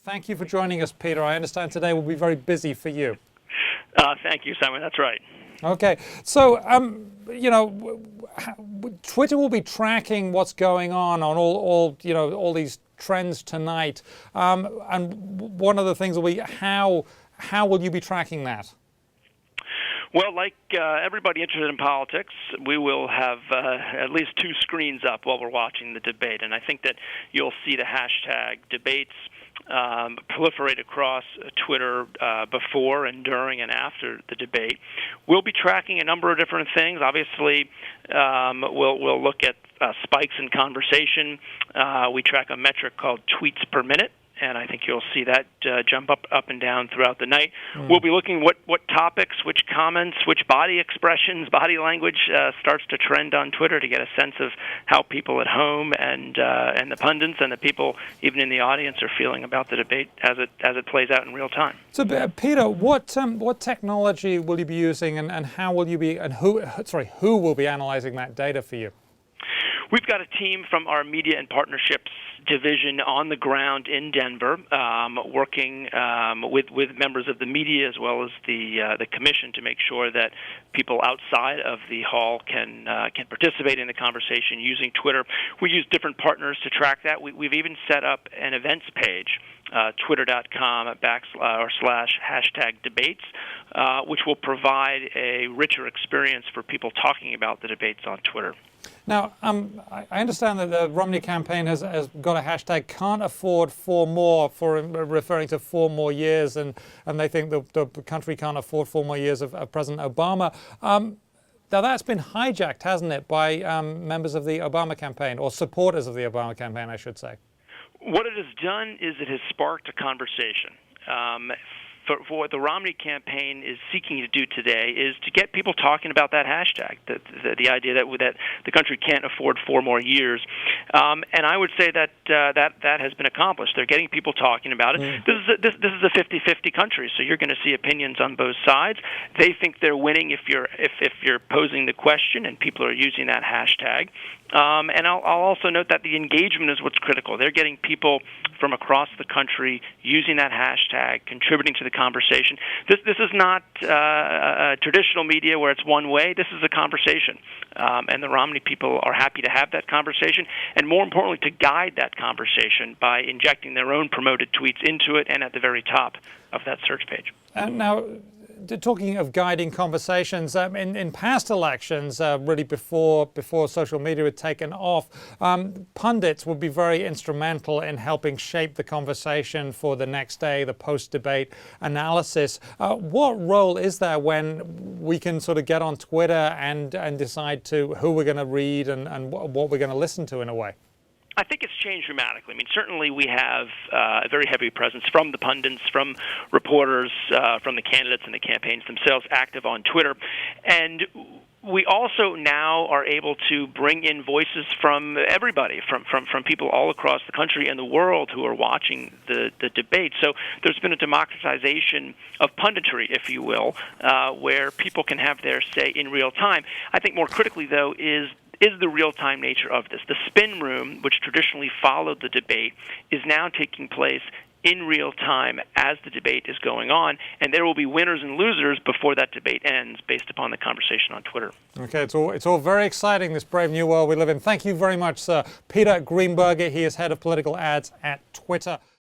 Thank you for joining us, Peter. I understand today will be very busy for you. Thank you, Simon. That's right. Okay, so Twitter will be tracking what's going on all these trends tonight, and one of the things will be how will you be tracking that? Well, like everybody interested in politics, we will have at least two screens up while we're watching the debate, and I think that you'll see the hashtag debates proliferate across Twitter before and during and after the debate. We'll be tracking a number of different things. Obviously, we'll look at spikes in conversation. We track a metric called tweets per minute, and I think you'll see that jump up and down throughout the night. We'll be looking what topics, which comments, which body expressions, body language starts to trend on Twitter to get a sense of how people at home and the pundits and the people even in the audience are feeling about the debate as it plays out in real time. So, Peter, what technology will you be using, and how will you be, and who will be analyzing that data for you? We've got a team from our media and partnerships division on the ground in Denver, working with members of the media as well as the commission to make sure that people outside of the hall can participate in the conversation using Twitter. We use different partners to track that. We've even set up an events page, twitter.com/debates, which will provide a richer experience for people talking about the debates on Twitter. Now, I understand that the Romney campaign has got a hashtag "can't afford four more" for referring to 4 more years, and they think the country can't afford 4 more years of President Obama. Now that's been hijacked, hasn't it, by members of the Obama campaign, or supporters of the Obama campaign, I should say. What it has done is it has sparked a conversation. For what the Romney campaign is seeking to do today is to get people talking about that hashtag, the idea that the country can't afford 4 more years. And I would say that has been accomplished. They're getting people talking about it. This is a 50-50 country, so you're going to see opinions on both sides. They think they're winning if you're posing the question and people are using that hashtag. And I'll also note that the engagement is what's critical. They're getting people from across the country using that hashtag, contributing to the conversation. This is not traditional media where it's one way. This is a conversation. And the Romney people are happy to have that conversation, and more importantly, to guide that conversation by injecting their own promoted tweets into it and at the very top of that search page. Now, talking of guiding conversations, in past elections, really before social media had taken off, pundits would be very instrumental in helping shape the conversation for the next day, the post-debate analysis. What role is there when we can sort of get on Twitter and decide who we're going to read and what we're going to listen to in a way? I think it's changed dramatically. I mean, certainly we have a very heavy presence from the pundits, from reporters, from the candidates and the campaigns themselves active on Twitter. And we also now are able to bring in voices from everybody, from people all across the country and the world who are watching the debate. So there's been a democratization of punditry, if you will, where people can have their say in real time. I think more critically, though, is the real-time nature of this. The spin room, which traditionally followed the debate, is now taking place in real time as the debate is going on, and there will be winners and losers before that debate ends based upon the conversation on Twitter. Okay, it's all very exciting, this brave new world we live in. Thank you very much, sir. Peter Greenberger, he is head of political ads at Twitter.